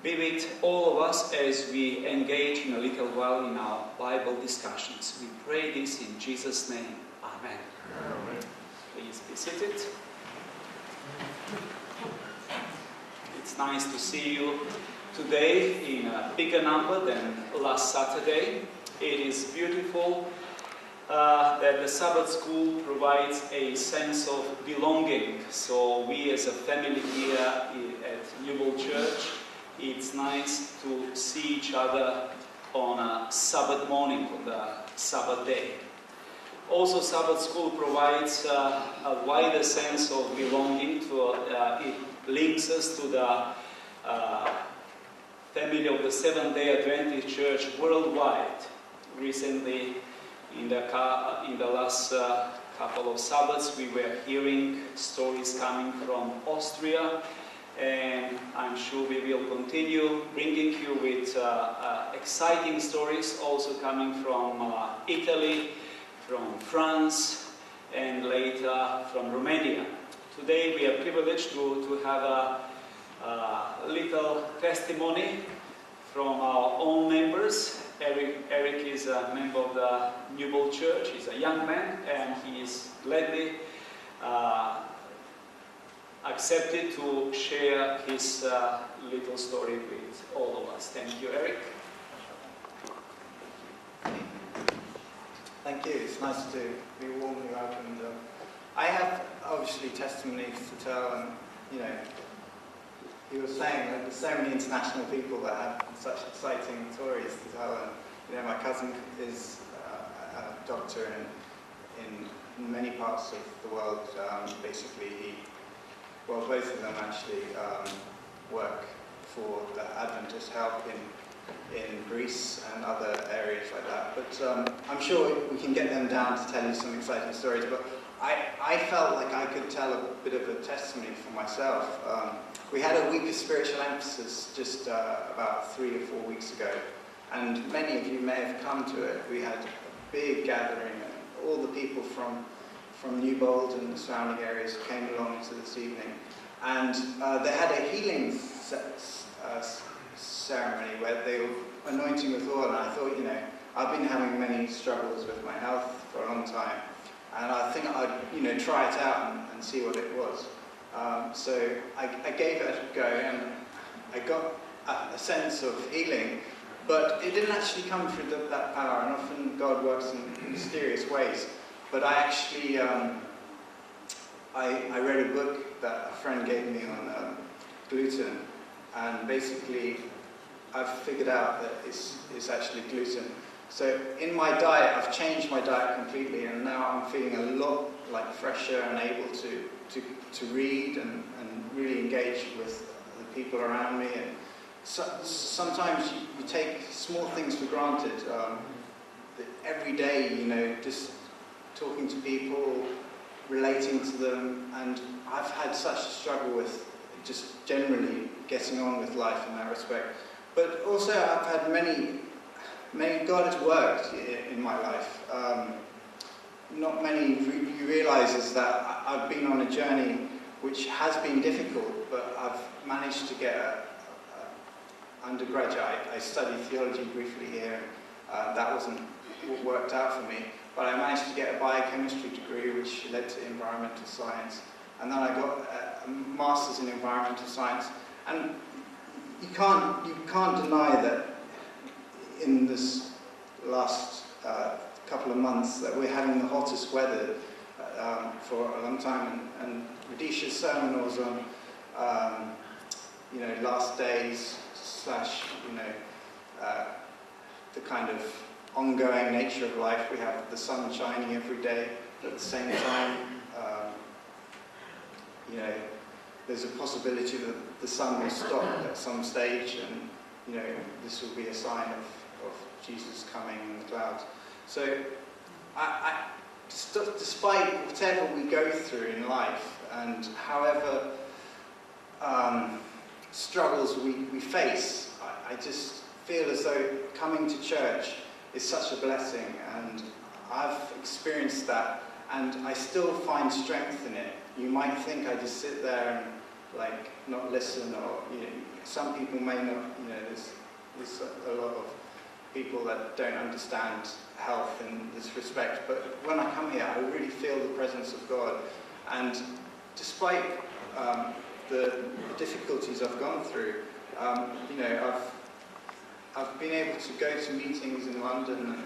Be with all of us as we engage in a little while in our Bible discussions. We pray this in Jesus' name. Amen. Amen. Please be seated. It's nice to see you today in a bigger number than last Saturday. It is beautiful that the Sabbath school provides a sense of belonging. So we as a family here at Newbold Church, it's nice to see each other on a Sabbath morning, on the Sabbath day. Also, Sabbath school provides a wider sense of belonging. It links us to the family of the Seventh-day Adventist Church worldwide. Recently, in the last couple of Sabbaths, we were hearing stories coming from Austria, and I'm sure we will continue bringing you with exciting stories also coming from Italy, from France, and later from Romania. Today we are privileged to have a little testimony from our own members. Eric is a member of the Newbold Church. He's a young man, and he is gladly accepted to share his little story with all of us. Thank you, Eric. Thank you. It's nice to be warmly welcomed. I have obviously testimonies to tell, and he was saying that there's so many international people that have such exciting stories to tell. And my cousin is a doctor in many parts of the world. Basically, both of them actually work for the Adventist Help in Greece and other areas like that. But I'm sure we can get them down to tell you some exciting stories. But I felt like I could tell a bit of a testimony for myself. We had a week of spiritual emphasis just about 3 or 4 weeks ago, and many of you may have come to it. We had a big gathering, and all the people from Newbold and the surrounding areas came along to this evening, and they had a healing ceremony where they were anointing with oil, and I thought, I've been having many struggles with my health for a long time, and I think I'd, try it out and see what it was. So I gave it a go, and I got a sense of healing, but it didn't actually come through that power, and often God works in mysterious ways. But I actually, I read a book that a friend gave me on gluten, and basically I've figured out that it's actually gluten. So in my diet, I've changed my diet completely, and now I'm feeling a lot fresher and able to read and really engage with the people around me. And sometimes you take small things for granted. Every day, just talking to people, relating to them, and I've had such a struggle with just generally getting on with life in that respect. But also I've had many God has worked in my life. Not many you realise is that I've been on a journey which has been difficult, but I've managed to get a undergraduate. I studied theology briefly here. That wasn't what worked out for me, but I managed to get a biochemistry degree, which led to environmental science, and then I got a master's in environmental science. And you can't deny that in this last couple of months that we're having the hottest weather for a long time, and Radisha's sermon was on last days / the kind of ongoing nature of life. We have the sun shining every day, but at the same time there's a possibility that the sun will stop at some stage, and this will be a sign of Jesus coming in the clouds. So despite whatever we go through in life, and however struggles we face, I just feel as though coming to church is such a blessing, and I've experienced that, and I still find strength in it. You might think I just sit there and not listen, or some people may not. There's a lot of people that don't understand health in this respect, but when I come here, I really feel the presence of God. And despite the difficulties I've gone through, I've been able to go to meetings in London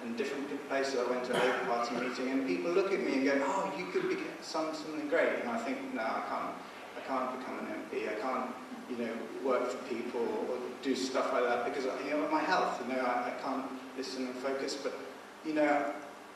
and different places. I went to a Labour Party meeting, and people look at me and go, "Oh, you could be something great." And I think, no, I can't become an MP. I can't, work for people or do stuff like that because, of my health. I can't listen and focus. But,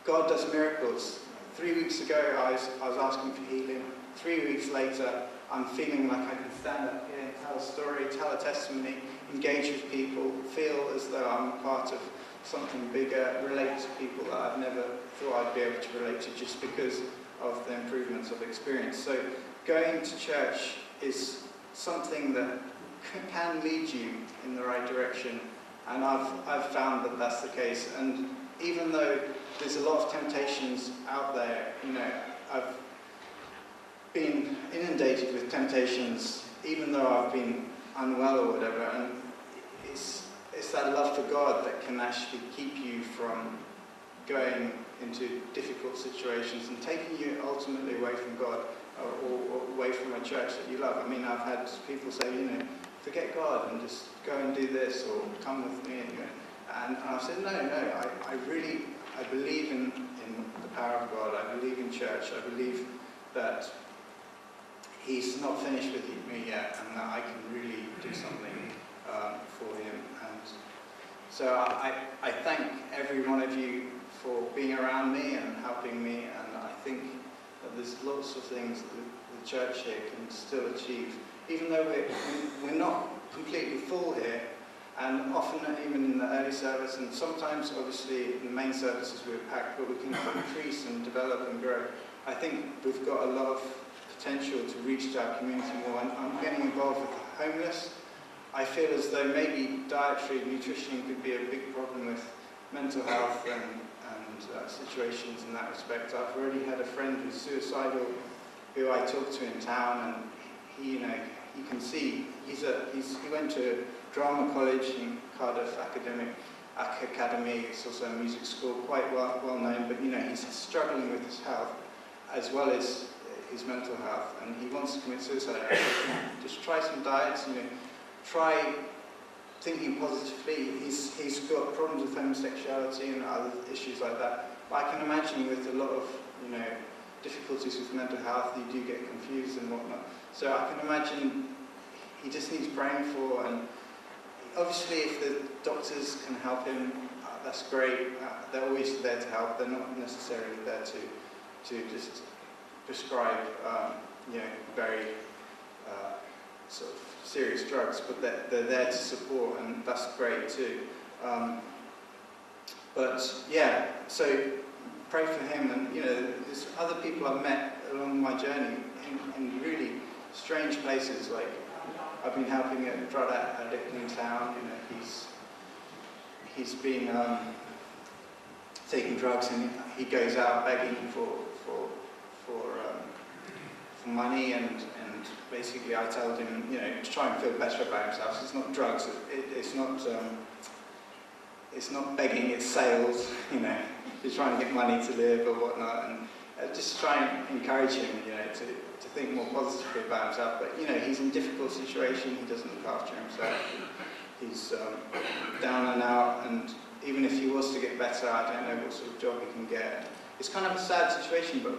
God does miracles. 3 weeks ago, I was asking for healing. 3 weeks later, I'm feeling like I can stand up here and tell a story, tell a testimony, engage with people, feel as though I'm part of something bigger, relate to people that I've never thought I'd be able to relate to just because of the improvements I've experienced. So going to church is something that can lead you in the right direction, and I've found that that's the case. And even though there's a lot of temptations out there, I've been inundated with temptations, even though I've been unwell or whatever, and it's that love for God that can actually keep you from going into difficult situations and taking you ultimately away from God or away from a church that you love. I mean, I've had people say, forget God and just go and do this, or come with me. And I've said, no, I believe in the power of God. I believe in church. I believe that He's not finished with me yet, and that I can really do something for Him. And so I thank every one of you for being around me and helping me, and I think that there's lots of things that the church here can still achieve. Even though we're not completely full here, And often, even in the early service, and sometimes, obviously, in the main services we're packed, but we can increase and develop and grow. I think we've got a lot of potential to reach to our community more. And I'm getting involved with the homeless. I feel as though maybe dietary nutrition could be a big problem with mental health and situations in that respect. I've already had a friend who's suicidal, who I talked to in town, and he, you can see he went to drama college in Cardiff Academy. It's also a music school, quite well known. But he's struggling with his health as well as his mental health, and he wants to commit suicide. Just try some diets. Try thinking positively. He's got problems with homosexuality and other issues like that. But I can imagine with a lot of difficulties with mental health, you do get confused and whatnot. So I can imagine he just needs praying for. And obviously, if the doctors can help him, that's great. They're always there to help. They're not necessarily there to just prescribe very sort of serious drugs, but they're there to support, and that's great too. But yeah, so pray for him, and there's other people I've met along my journey in really strange places. Like I've been helping a drug addict in town. He's been taking drugs, and he goes out begging for money, and basically I told him, to try and feel better about himself. It's not drugs. It's not begging. It's sales. He's trying to get money to live or whatnot, and just try and encourage him, to think more positively about himself. But he's in a difficult situation. He doesn't look after himself. He's down and out, and even if he was to get better, I don't know what sort of job he can get. It's kind of a sad situation, but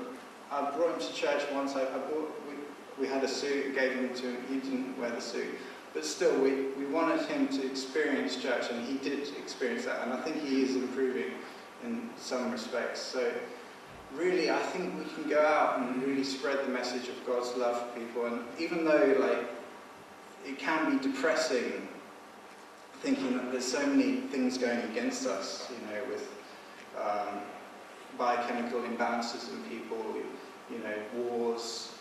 I brought him to church once. We had a suit, gave him to him. He didn't wear the suit, but still, we wanted him to experience church, and he did experience that. And I think he is improving in some respects. So, really, I think we can go out and really spread the message of God's love for people. And even though, it can be depressing, thinking that there's so many things going against us, with biochemical imbalances in people, wars,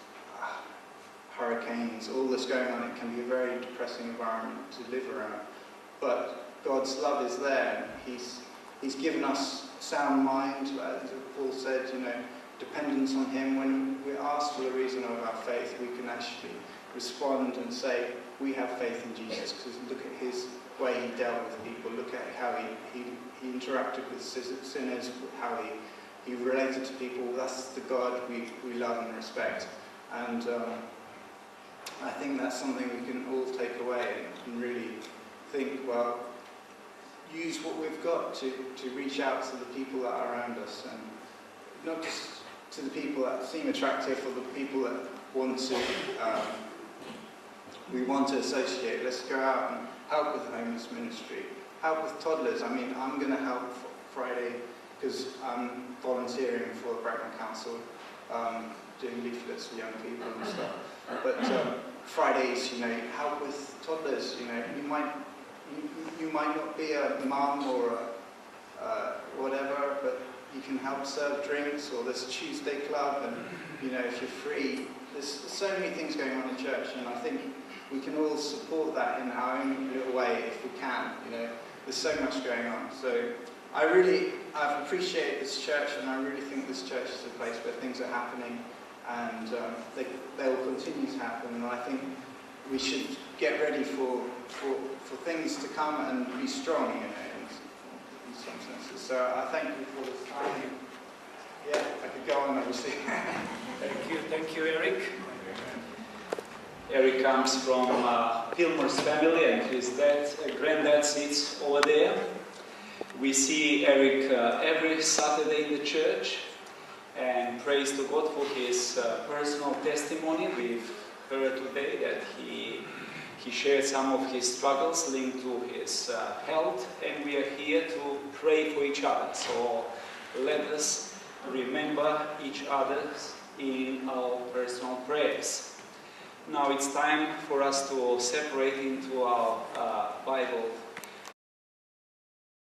hurricanes, all this going on. It can be a very depressing environment to live around. But God's love is there. He's given us sound mind, as Paul said, dependence on him. When we're asked for the reason of our faith, we can actually respond and say, we have faith in Jesus, because look at his way he dealt with people, look at how he interacted with sinners, how he related to people. That's the God we love and respect. And I think that's something we can all take away and really think, well, use what we've got to reach out to the people that are around us, and not just to the people that seem attractive or the people that we want to associate. Let's go out and help with the homeless ministry, help with toddlers. I mean, I'm going to help Friday because I'm volunteering for the Bracknell Council, doing leaflets for young people and stuff. But Fridays, help with toddlers. You might not be a mum or whatever, but you can help serve drinks, or there's a Tuesday club, and if you're free, there's so many things going on in church, and I think we can all support that in our own little way if we can. There's so much going on. So I've appreciated this church, and I really think this church is a place where things are happening, and they will continue to happen. And I think we should get ready for things to come and be strong, in some senses. So I thank you for this time. Yeah, I could go on, obviously. Thank you, Eric. Eric comes from Pilmer's family, and his granddad sits over there. We see Eric every Saturday in the church, and praise to God for his personal testimony. We've heard today that he shared some of his struggles linked to his health, and we are here to pray for each other. So let us remember each other in our personal prayers. Now it's time for us to separate into our Bible